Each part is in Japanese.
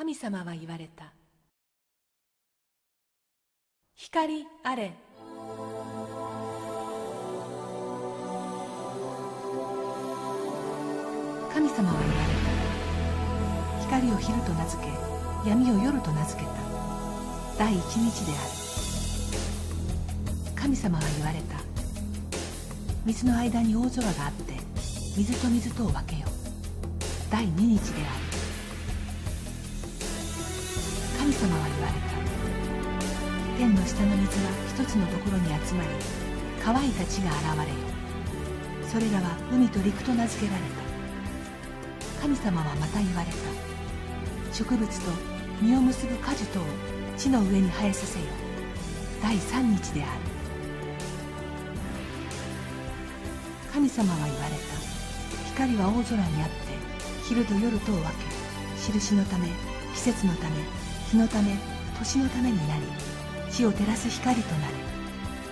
神様は言われた。光あれ。神様は言われた。光を昼と名付け、闇を夜と名付けた。第一日である。神様は言われた。水の間に大空があって、水と水とを分けよ。第二日である。神様は言われた。天の下の水は一つのところに集まり、乾いた地が現れよ。それらは海と陸と名付けられた。神様はまた言われた。植物と実を結ぶ果樹とを地の上に生えさせよ。第三日である。神様は言われた。光は大空にあって昼と夜とを分け、印のため、季節のため、日のため、年のためになり、地を照らす光となれ。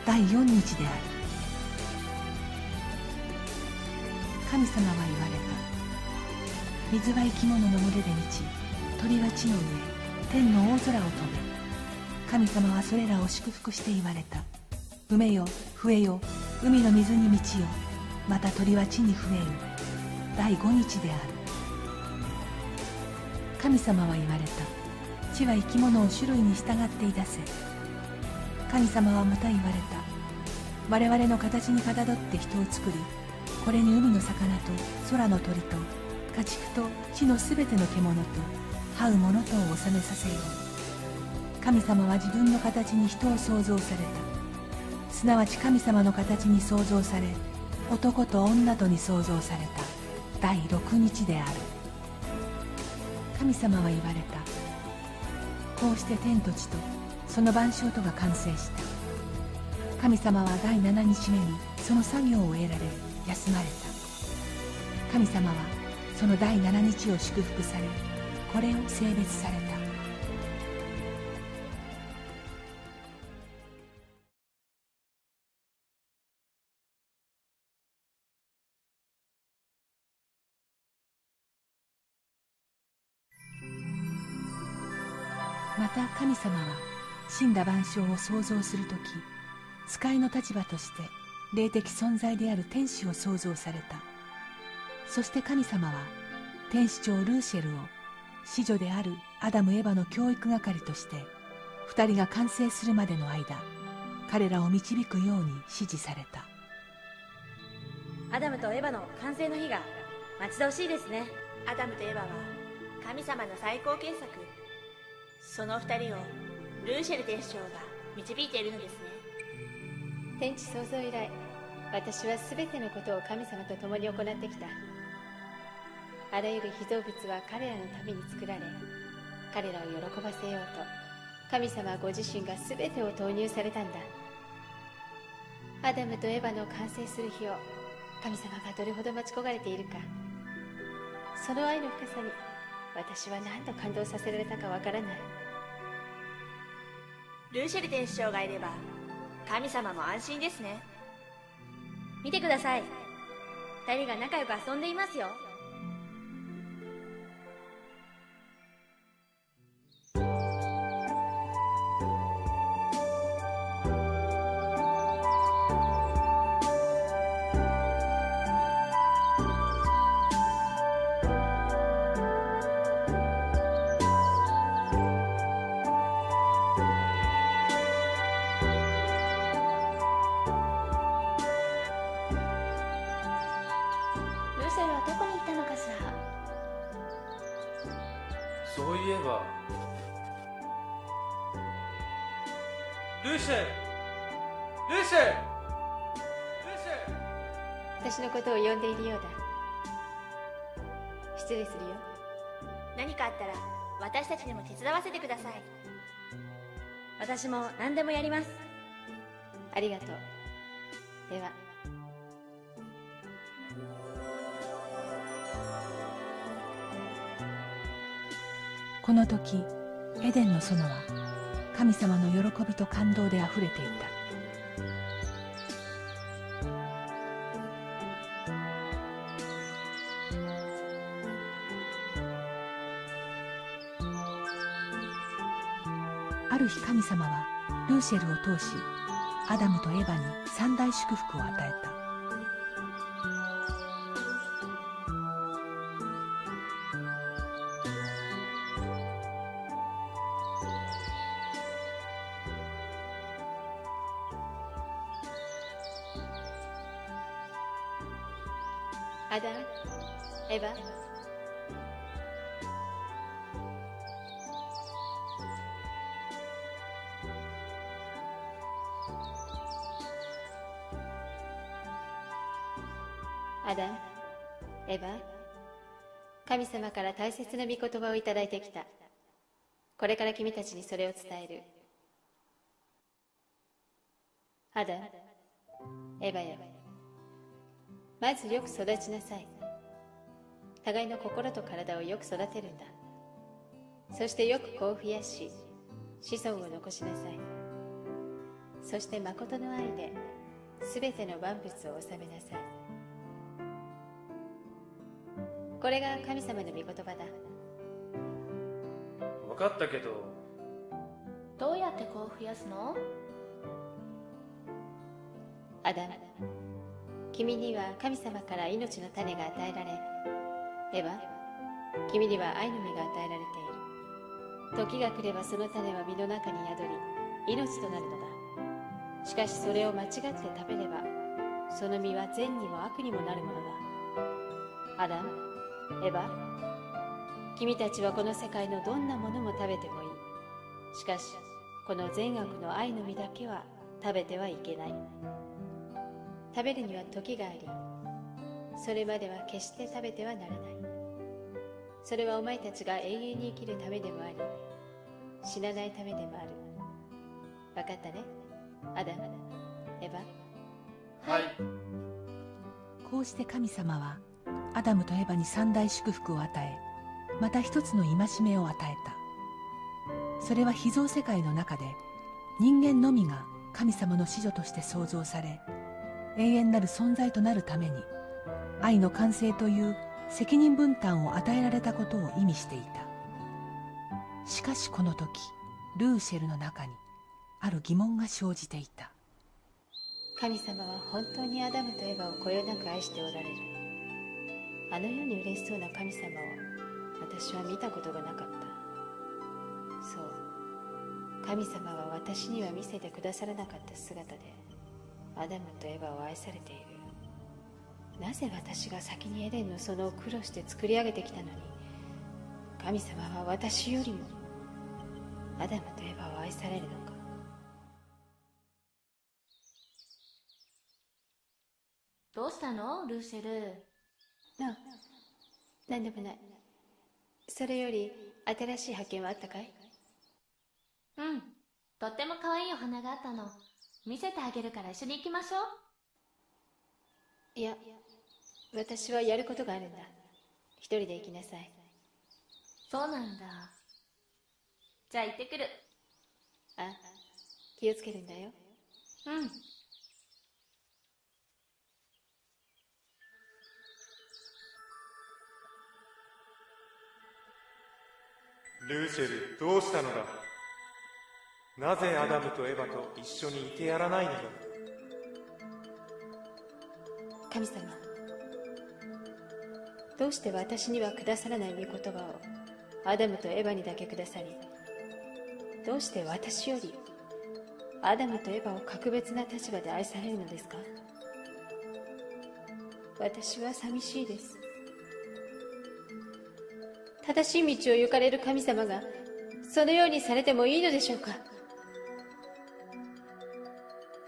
第四日である。神様は言われた。水は生き物の群れで満ち、鳥は地の上、天の大空を飛べ。神様はそれらを祝福して言われた。埋めよ、増えよ、海の水に満ちよ。また鳥は地に増えよ。第五日である。神様は言われた。地は生き物を種類に従っていだせ。神様はまた言われた。我々の形にかたどって人を作り、これに海の魚と空の鳥と家畜と地のすべての獣と這う者とを治めさせよう。神様は自分の形に人を創造された。すなわち神様の形に創造され、男と女とに創造された。第六日である。神様は言われた。こうして天と地とその万象とが完成した。神様は第七日目にその作業を終えられ休まれた。神様はその第七日を祝福され、これを聖別された。また神様は死んだ万象を創造するとき、使いの立場として霊的存在である天使を創造された。そして神様は天使長ルーシェルを子女であるアダム・エバの教育係として、二人が完成するまでの間、彼らを導くように指示された。アダムとエバの完成の日が待ち遠しいですね。アダムとエバは神様の最高傑作。その二人をルーシェル天使長が導いているのですね。天地創造以来、私はすべてのことを神様と共に行ってきた。あらゆる被造物は彼らのために作られ、彼らを喜ばせようと神様ご自身がすべてを投入されたんだ。アダムとエバの完成する日を神様がどれほど待ち焦がれているか、その愛の深さに私は何度感動させられたかわからない。ルーシェル天使長がいれば神様も安心ですね。見てください。二人が仲良く遊んでいますよ。そういえばルシェル、ルシェル、ルシェル。私のことを呼んでいるようだ。失礼するよ。何かあったら私たちにも手伝わせてください。私も何でもやります。ありがとう。では。この時エデンの園は神様の喜びと感動であふれていた。ある日神様はルーシェルを通しアダムとエヴァに三大祝福を与えた。アダム、エヴァ、アダム、エヴァ、神様から大切な御言葉をいただいてきた。これから君たちにそれを伝える。アダム、エヴァよ、まずよく育ちなさい。互いの心と体をよく育てるんだ。そしてよく子を増やし、子孫を残しなさい。そして誠の愛で全ての万物を治めなさい。これが神様の御言葉だ。分かったけど。どうやって子を増やすの？アダム、君には神様から命の種が与えられ、エヴァ、君には愛の実が与えられている。時が来ればその種は実の中に宿り、命となるのだ。しかしそれを間違って食べれば、その実は善にも悪にもなるものだ。アダム、エヴァ、君たちはこの世界のどんなものも食べてもいい。しかし、この善悪の愛の実だけは食べてはいけない。食べるには時があり、それまでは決して食べてはならない。それはお前たちが永遠に生きるためでもあり、死なないためでもある。分かったね、アダム、エヴァ。はい。こうして神様はアダムとエヴァに三大祝福を与え、また一つの戒めを与えた。それは被造世界の中で人間のみが神様の子女として創造され、永遠なる存在となるために愛の完成という責任分担を与えられたことを意味していた。しかしこの時、ルーシェルの中にある疑問が生じていた。神様は本当にアダムとエヴァをこよなく愛しておられる。あのように嬉しそうな神様を私は見たことがなかった。そう、神様は私には見せてくださらなかった姿でアダムとエヴァを愛されている。なぜ私が先にエデンの園を苦労して作り上げてきたのに、神様は私よりもアダムとエヴァを愛されるのか。どうしたの、ルーシェル？なんでもない。それより新しい発見はあったかい？うん、とっても可愛いお花があったの。見せてあげるから一緒に行きましょう。いや、私はやることがあるんだ。一人で行きなさい。そうなんだ。じゃあ行ってくる。あ、気をつけるんだよ。うん。ルーシェル、どうしたのだ？なぜアダムとエヴァと一緒にいてやらないのだ？神様、どうして私にはくださらない御言葉をアダムとエヴァにだけくださり、どうして私よりアダムとエヴァを格別な立場で愛されるのですか？私は寂しいです。正しい道を行かれる神様がそのようにされてもいいのでしょうか？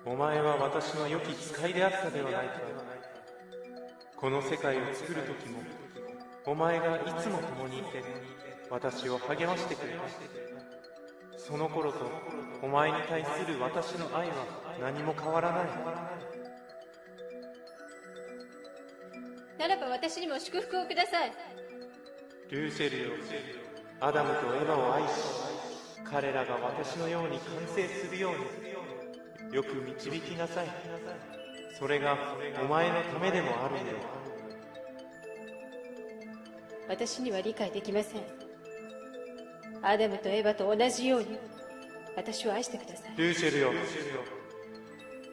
お前は私の良き使いであったではないか。この世界を作る時もお前がいつも共にいて私を励ましてくれた。その頃とお前に対する私の愛は何も変わらない。ならば私にも祝福をください。ルーシェルよ、アダムとエヴァを愛し、彼らが私のように完成するようによく導きなさい。それがお前のためでもあるんだよ。私には理解できません。アダムとエヴァと同じように私を愛してください。ルーシェルよ、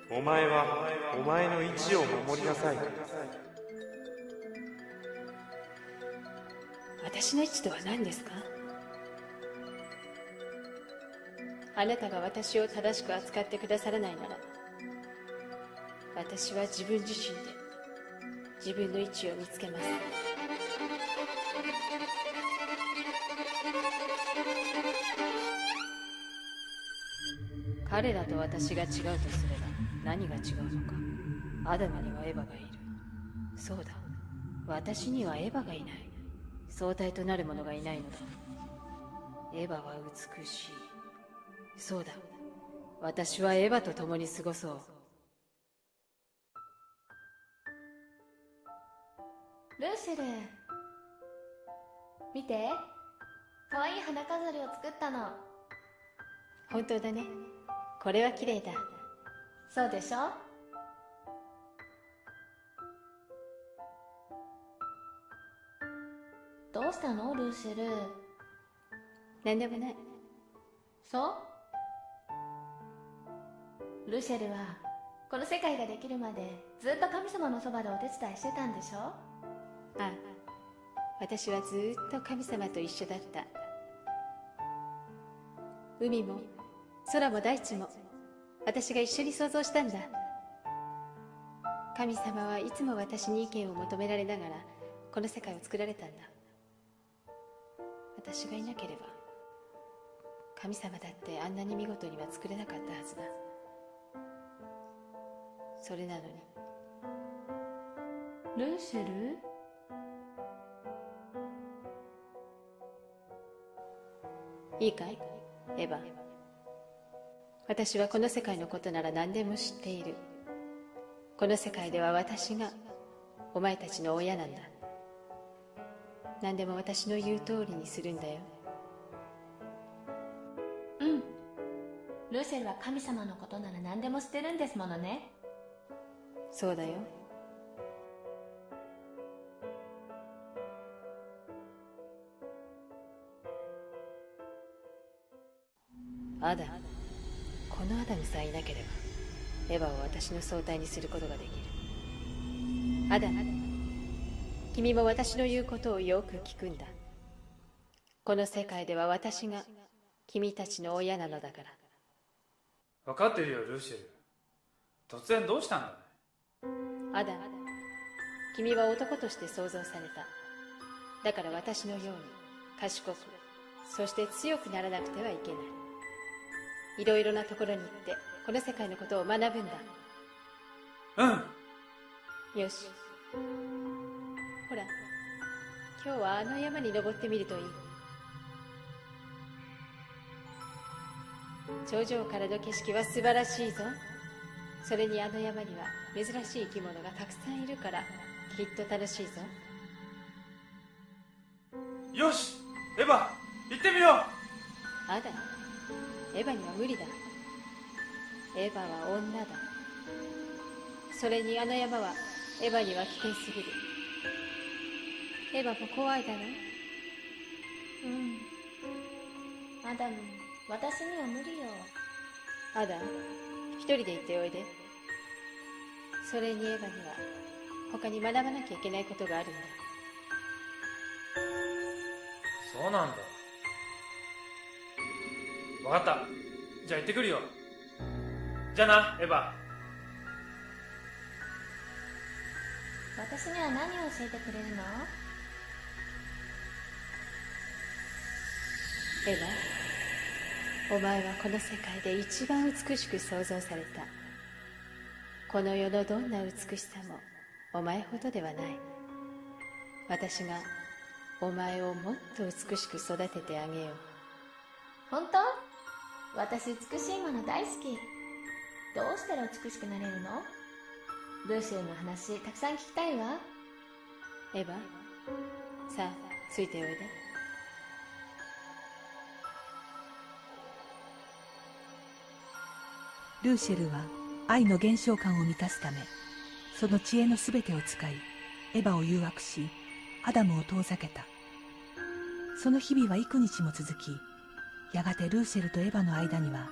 お前はお前の位置を守りなさい。私の位置とは何ですか？あなたが私を正しく扱ってくださらないなら、私は自分自身で自分の位置を見つけます。彼らと私が違うとすれば何が違うのか。アダムにはエヴァがいる。そうだ、私にはエヴァがいない。相対となるものがいないのだ。エヴァは美しい。そうだ、私はエヴァと共に過ごそう。ルーシェル、見て、かわいい花飾りを作ったの。本当だね。これは綺麗だ。そうでしょ？どうしたのルーシェル？何でもない。そう？ルーシェルはこの世界ができるまでずっと神様のそばでお手伝いしてたんでしょ？ああ、私はずっと神様と一緒だった。海も空も大地も私が一緒に想像したんだ。神様はいつも私に意見を求められながらこの世界を作られたんだ。私がいなければ神様だってあんなに見事には作れなかったはずだ。それなのに。ルーシェル？いいかいエヴァ、私はこの世界のことなら何でも知っている。この世界では私がお前たちの親なんだ。何でも私の言う通りにするんだよ。うん、ルーシェルは神様のことなら何でも知ってるんですものね。そうだよ。アダム、このアダムさえいなければエヴァを私の相対にすることができる。アダム、君も私の言うことをよく聞くんだ。この世界では私が君たちの親なのだから。分かってるよルーシェル。突然どうしたんだ。アダム、君は男として創造された。だから私のように賢く、そして強くならなくてはいけない。いろいろなところに行ってこの世界のことを学ぶんだ。よし、ほら、今日はあの山に登ってみるといい。頂上からの景色は素晴らしいぞ。それにあの山には珍しい生き物がたくさんいるからきっと楽しいぞ。よし、エヴァ、行ってみよう。アダム、エヴァには無理だ。エヴァは女だ。それにあの山はエヴァには危険すぎる。エヴァも怖いだろ。うん、アダム、私には無理よ。アダム、一人で行っておいで。それにエヴァには他に学ばなきゃいけないことがあるんだ。そうなんだ。分かった。じゃあ行ってくるよ。じゃあなエヴァ。私には何を教えてくれるの？エヴァ、お前はこの世界で一番美しく創造された。この世のどんな美しさもお前ほどではない。私がお前をもっと美しく育ててあげよう。本当？私美しいもの大好き。どうしたら美しくなれるの？ルーシェルの話たくさん聞きたいわ。エヴァ、さあついておいで。ルーシェルは愛の減少感を満たすため、その知恵のすべてを使いエヴァを誘惑し、アダムを遠ざけた。その日々は幾日も続き、やがてルーシェルとエヴァの間には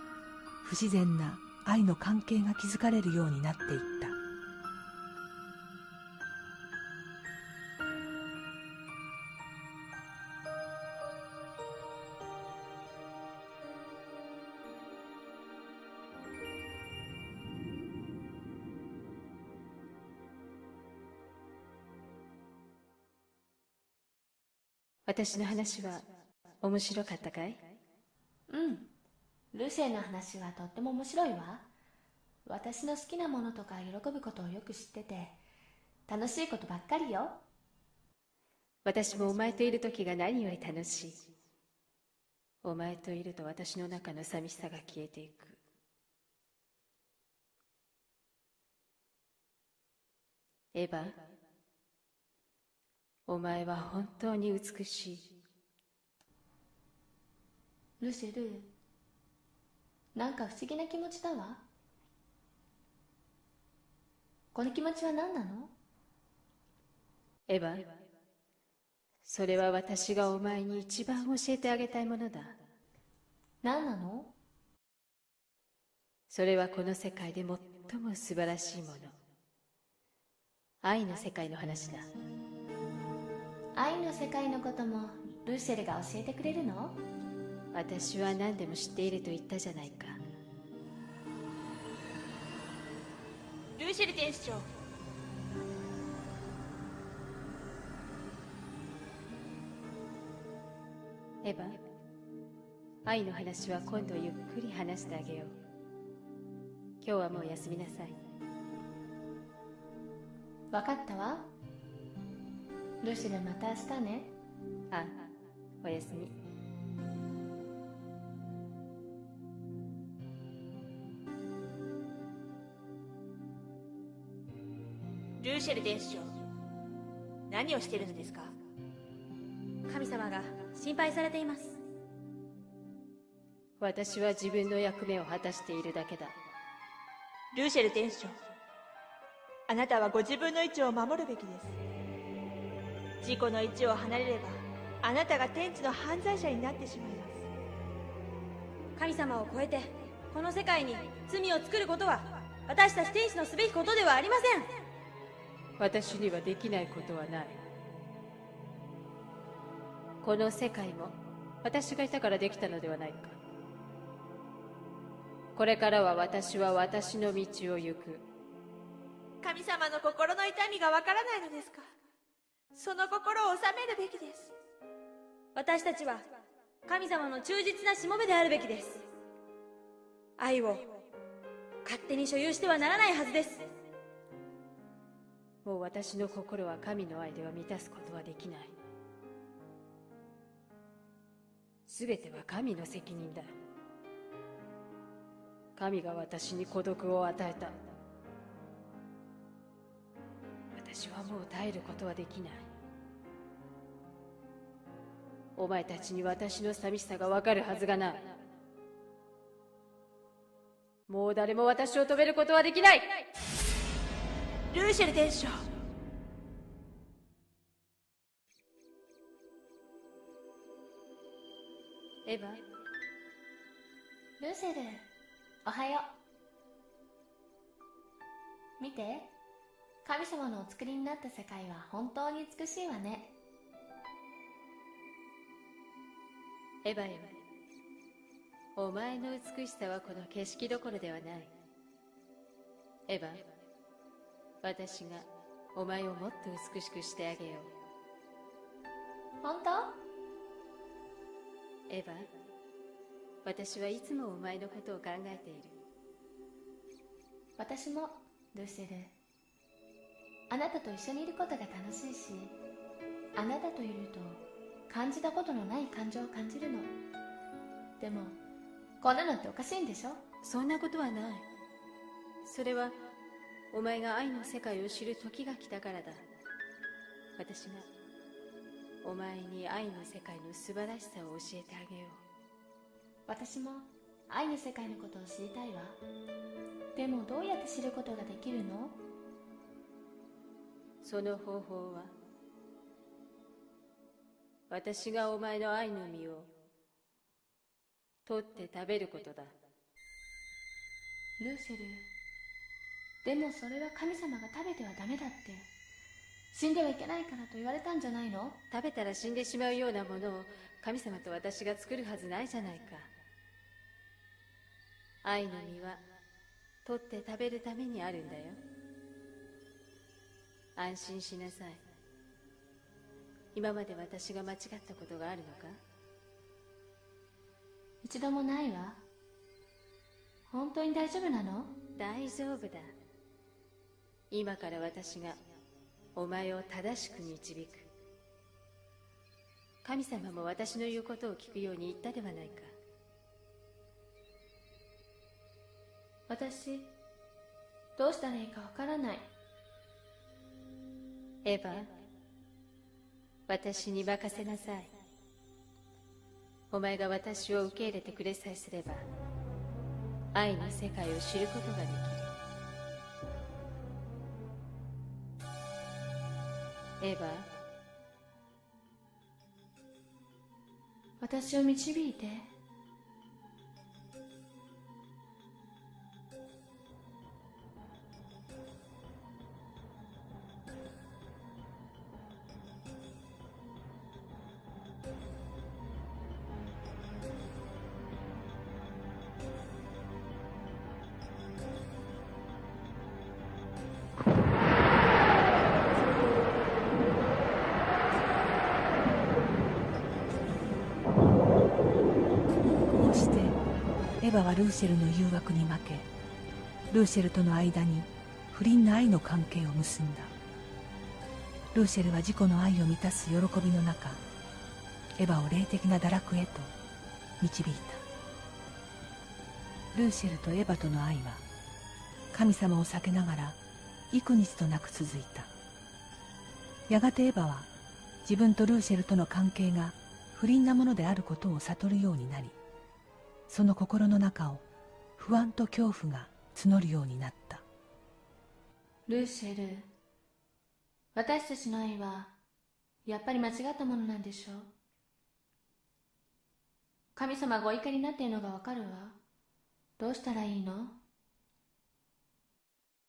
不自然な愛の関係が築かれるようになっていった。私の話は面白かったかい？うん。ルシエの話はとっても面白いわ。私の好きなものとか喜ぶことをよく知ってて、楽しいことばっかりよ。私もお前といる時が何より楽しい。お前といると私の中の寂しさが消えていく。エヴァ、お前は本当に美しい。ルシェル、なんか不思議な気持ちだわ。この気持ちは何なの？エヴァ、それは私がお前に一番教えてあげたいものだ。何なの？それはこの世界で最も素晴らしいもの。愛の世界の話だ。愛の世界のこともルシェルが教えてくれるの？私は何でも知っていると言ったじゃないか。ルーシェル天使長。エヴァ、愛の話は今度ゆっくり話してあげよう。今日はもう休みなさい。分かったわ。ルシェル、また明日ね。あ、おやすみ。ルーシェル天使長、何をしているのですか？神様が心配されています。私は自分の役目を果たしているだけだ。ルーシェル天使長、あなたはご自分の位置を守るべきです。自己の位置を離れればあなたが天地の犯罪者になってしまいます。神様を超えてこの世界に罪を作ることは私たち天使のすべきことではありません。私にはできないことはない。この世界も私がいたからできたのではないか。これからは私は私の道を行く。神様の心の痛みがわからないのですか？その心を収めるべきです。私たちは神様の忠実なしもべであるべきです。愛を勝手に所有してはならないはずです。もう私の心は神の愛では満たすことはできない。すべては神の責任だ。神が私に孤独を与えた。私はもう耐えることはできない。お前たちに私の寂しさがわかるはずがない。もう誰も私を止めることはできない。ルーシェル天使長。エヴァ、ルシェル、おはよう。見て、神様のお作りになった世界は本当に美しいわね。エヴァよ、お前の美しさはこの景色どころではない。エヴァ、私がお前をもっと美しくしてあげよう。本当？エヴァ、私はいつもお前のことを考えている。私も、ルシェル。あなたと一緒にいることが楽しいし、あなたといると感じたことのない感情を感じるの。でもこんなのっておかしいんでしょ？そんなことはない。それはお前が愛の世界を知る時が来たからだ。私がお前に愛の世界の素晴らしさを教えてあげよう。私も愛の世界のことを知りたいわ。でもどうやって知ることができるの？その方法は、私がお前の愛の実を取って食べることだ。ルーシェル、でもそれは神様が食べてはダメだって、死んではいけないからと言われたんじゃないの？食べたら死んでしまうようなものを神様と私が作るはずないじゃないか。愛の実は取って食べるためにあるんだよ。安心しなさい。今まで私が間違ったことがあるのか？一度もないわ。本当に大丈夫なの？大丈夫だ。今から私がお前を正しく導く。神様も私の言うことを聞くように言ったではないか。私、どうしたらいいかわからない。エヴァ、私に任せなさい。お前が私を受け入れてくれさえすれば、愛の世界を知ることができる。エヴァ、私を導いて。エヴァはルーシェルの誘惑に負け、ルーシェルとの間に不倫の愛の関係を結んだ。ルーシェルは自己の愛を満たす喜びの中、エヴァを霊的な堕落へと導いた。ルーシェルとエヴァとの愛は神様を避けながら幾日となく続いた。やがてエヴァは自分とルーシェルとの関係が不倫なものであることを悟るようになり、その心の中を不安と恐怖が募るようになった。ルーシェル、私たちの愛はやっぱり間違ったものなんでしょう？神様がお怒りになっているのがわかるわ。どうしたらいいの？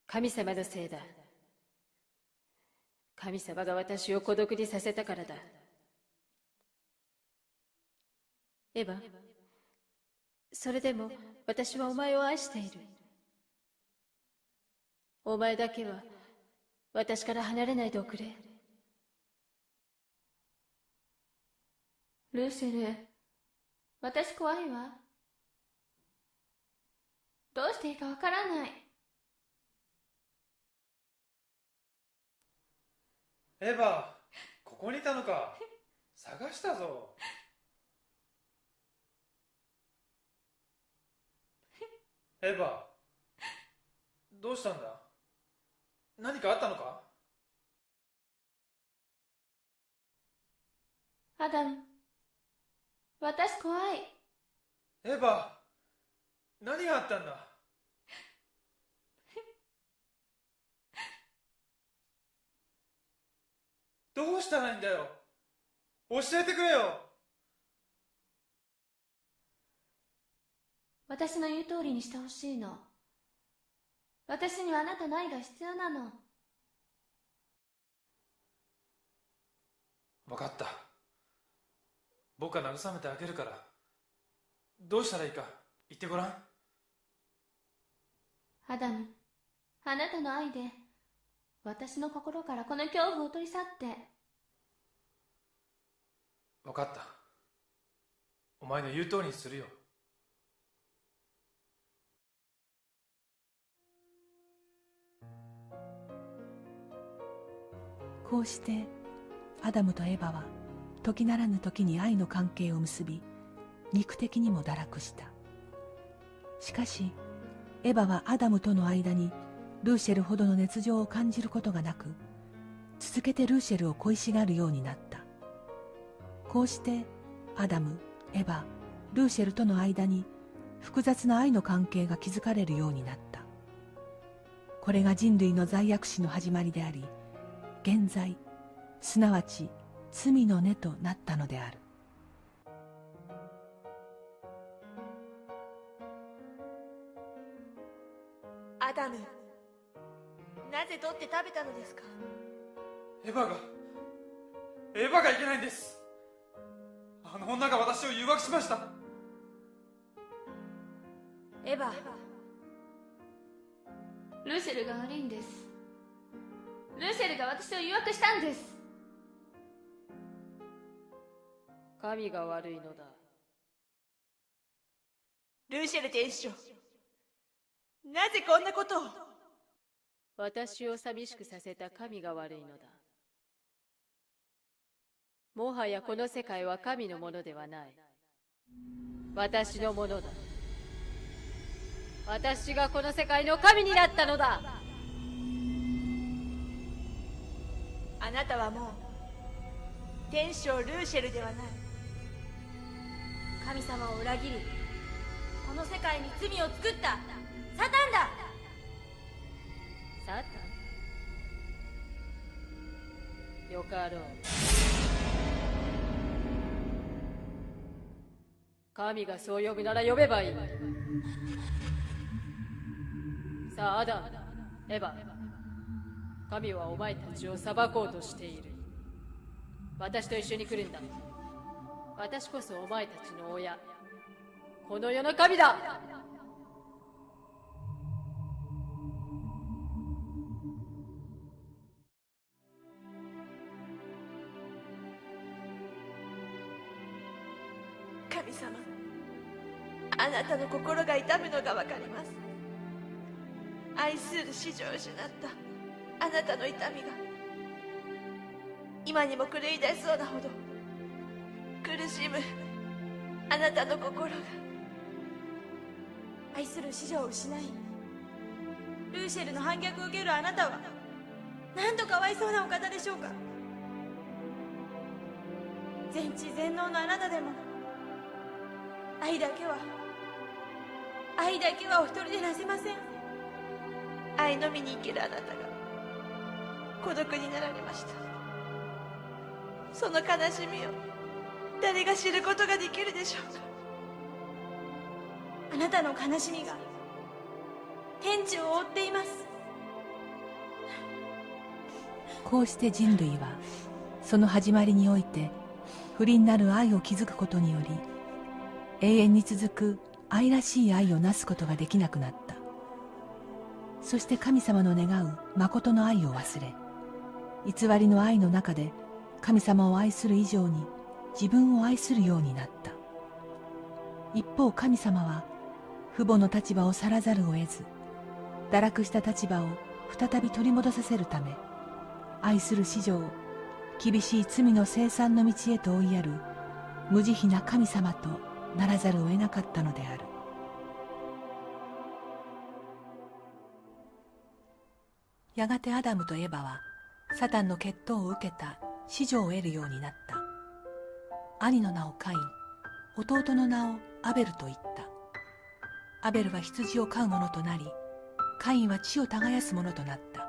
神様のせいだ。神様が私を孤独にさせたからだ。エヴァ、それでも私はお前を愛している。お前だけは私から離れないでおくれ。ルーシェル、私怖いわ。どうしていいかわからない。エヴァ、ここにいたのか。探したぞ。エヴァ、どうしたんだ？何かあったのか？アダム、私怖い。エヴァ、何があったんだ？どうしたらいいんだよ。教えてくれよ。私の言う通りにしてほしいの。私にはあなたの愛が必要なの。分かった。僕が慰めてあげるから。どうしたらいいか言ってごらん。アダム、あなたの愛で私の心からこの恐怖を取り去って。分かった。お前の言う通りにするよ。こうしてアダムとエヴァは時ならぬ時に愛の関係を結び、肉的にも堕落した。しかしエヴァはアダムとの間にルーシェルほどの熱情を感じることがなく、続けてルーシェルを恋しがるようになった。こうしてアダム、エヴァ、ルーシェルとの間に複雑な愛の関係が築かれるようになった。これが人類の罪悪史の始まりであり、現在すなわち罪の根となったのである。アダム、なぜ取って食べたのですか？エヴァがいけないんです。あの女が私を誘惑しました。エヴァ、ルシェルが悪いんです。ルシェルが私を誘惑したんです。神が悪いのだ。ルーシェル天使長、なぜこんなことを？私を寂しくさせた神が悪いのだ。もはやこの世界は神のものではない。私のものだ。私がこの世界の神になったのだ。あなたはもう天使長ルーシェルではない。神様を裏切り、この世界に罪を作ったサタンだ。サタン？よかろう。神がそう呼ぶなら呼べばいい。さあアダム、エヴァ、神はお前たちを裁こうとしている。私と一緒に来るんだ。私こそお前たちの親、この世の神だ。神様、あなたの心が痛むのがわかります。愛する子女を失ったあなたの痛みが今にも狂い出しそうなほど苦しむあなたの心が。愛する子女を失い、ルーシェルの反逆を受けるあなたはなんとかわいそうなお方でしょうか。全知全能のあなたでも愛だけはお一人でなせません。愛のみに生きるあなたが孤独になられました。その悲しみを誰が知ることができるでしょうか。あなたの悲しみが天地を覆っています。こうして人類はその始まりにおいて不倫なる愛を築くことにより永遠に続く愛らしい愛をなすことができなくなった。そして神様の願う誠の愛を忘れ、偽りの愛の中で神様を愛する以上に自分を愛するようになった。一方神様は父母の立場を去らざるを得ず、堕落した立場を再び取り戻させるため、愛する子女を厳しい罪の清算の道へと追いやる無慈悲な神様とならざるを得なかったのである。やがてアダムとエバはサタンの血統を受けた子女を得るようになった。兄の名をカイン、弟の名をアベルと言った。アベルは羊を飼う者となり、カインは地を耕す者となった。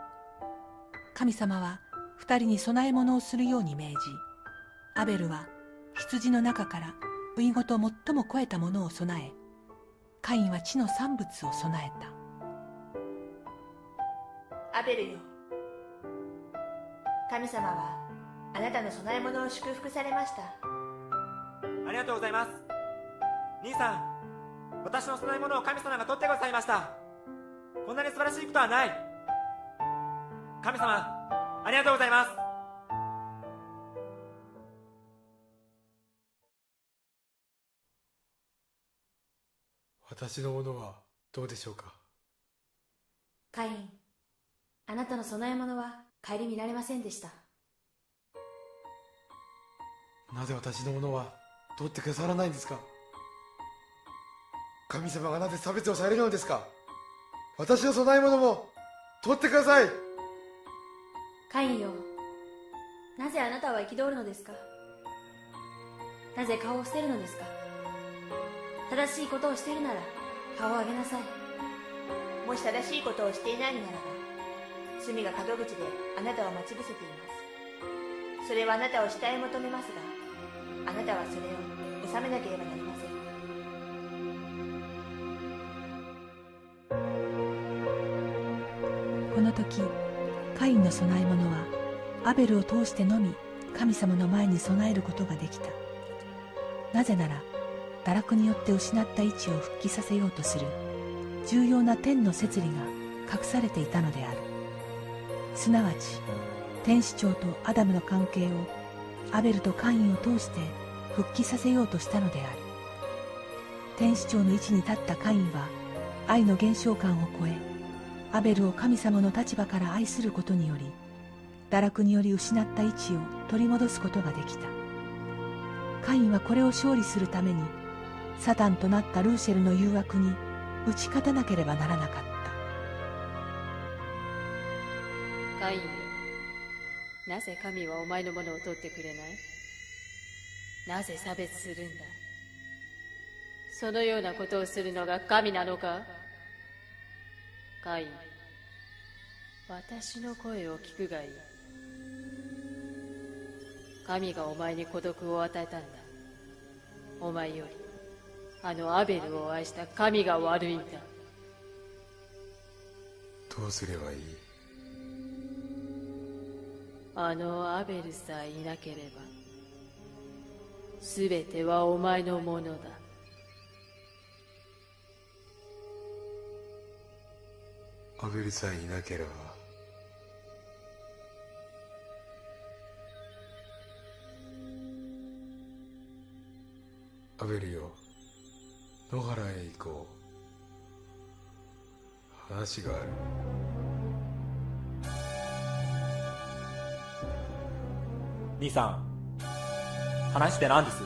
神様は二人に供え物をするように命じ、アベルは羊の中から初ごと最も肥えたものを供え、カインは地の産物を供えた。アベルよ、神様はあなたの供え物を祝福されました。ありがとうございます。兄さん、私の供え物を神様が取ってくださいました。こんなに素晴らしいことはない。神様、ありがとうございます。私のものはどうでしょうか。カイン、あなたの供え物は顧みられませんでした。なぜ私のものは取ってくださらないんですか。神様がなぜ差別をされるのですか。私の供え物も取ってください。カインよ、なぜあなたは憤るのですか。なぜ顔を捨てるのですか。正しいことをしているなら顔を上げなさい。もし正しいことをしていないのならば、罪が門口であなたを待ち伏せています。それはあなたを下へ求めますが、あなたはそれを収めなければなりません。の時カインの供え物はアベルを通してのみ神様の前に備えることができた。なぜなら堕落によって失った位置を復帰させようとする重要な天の摂理が隠されていたのである。すなわち天使長とアダムの関係をアベルとカインを通して復帰させようとしたのである。天使長の位置に立ったカインは愛の減少感を超え、アベルを神様の立場から愛することにより堕落により失った位置を取り戻すことができた。カインはこれを勝利するためにサタンとなったルーシェルの誘惑に打ち勝たなければならなかった。カインよ、なぜ神はお前のものを取ってくれない？なぜ差別するんだ？そのようなことをするのが神なのか？カイン、私の声を聞くがいい。神がお前に孤独を与えたんだ。お前よりあのアベルを愛した神が悪いんだ。どうすればいい？あのアベルさえいなければ全てはお前のものだ。アベルさえいなければ。アベルよ、野原へ行こう。話がある。兄さん、話って何です？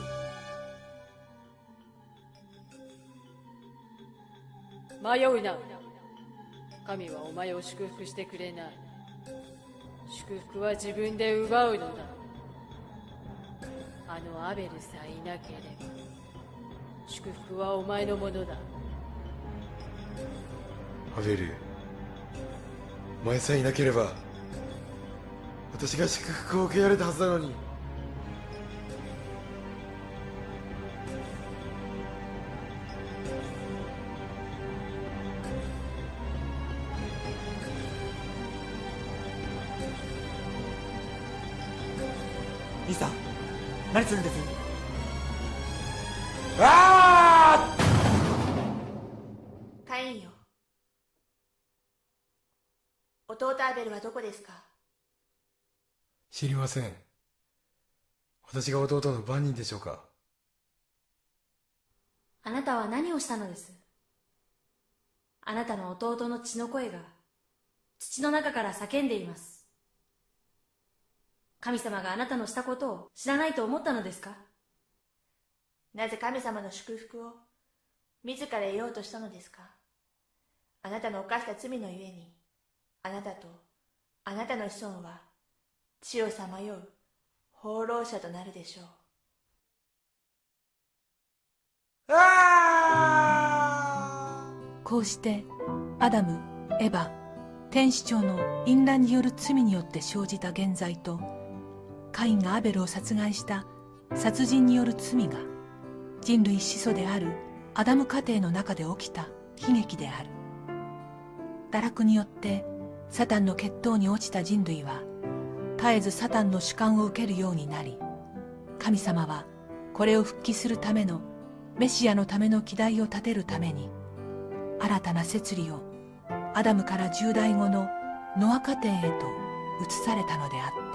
迷うな。神はお前を祝福してくれない。祝福は自分で奪うのだ。あのアベルさえいなければ祝福はお前のものだ。アベル、お前さえいなければ私が祝福を受けられたはずなのに。兄さん、何するんです？あカインよ、弟アベルはどこですか？知りません。私が弟の番人でしょうか？あなたは何をしたのです？あなたの弟の血の声が土の中から叫んでいます。神様があなたのしたことを知らないと思ったのですか？なぜ神様の祝福を自ら得ようとしたのですか？あなたの犯した罪のゆえに、あなたとあなたの子孫は地をさまよう放浪者となるでしょう。こうしてアダム、エバ、天使長の淫乱による罪によって生じた原罪と、カインがアベルを殺害した殺人による罪が人類始祖であるアダム家庭の中で起きた悲劇である。堕落によってサタンの血統に落ちた人類は絶えずサタンの主観を受けるようになり、神様はこれを復帰するためのメシアのための基台を立てるために新たな摂理をアダムから10代後のノア家庭へと移されたのであった。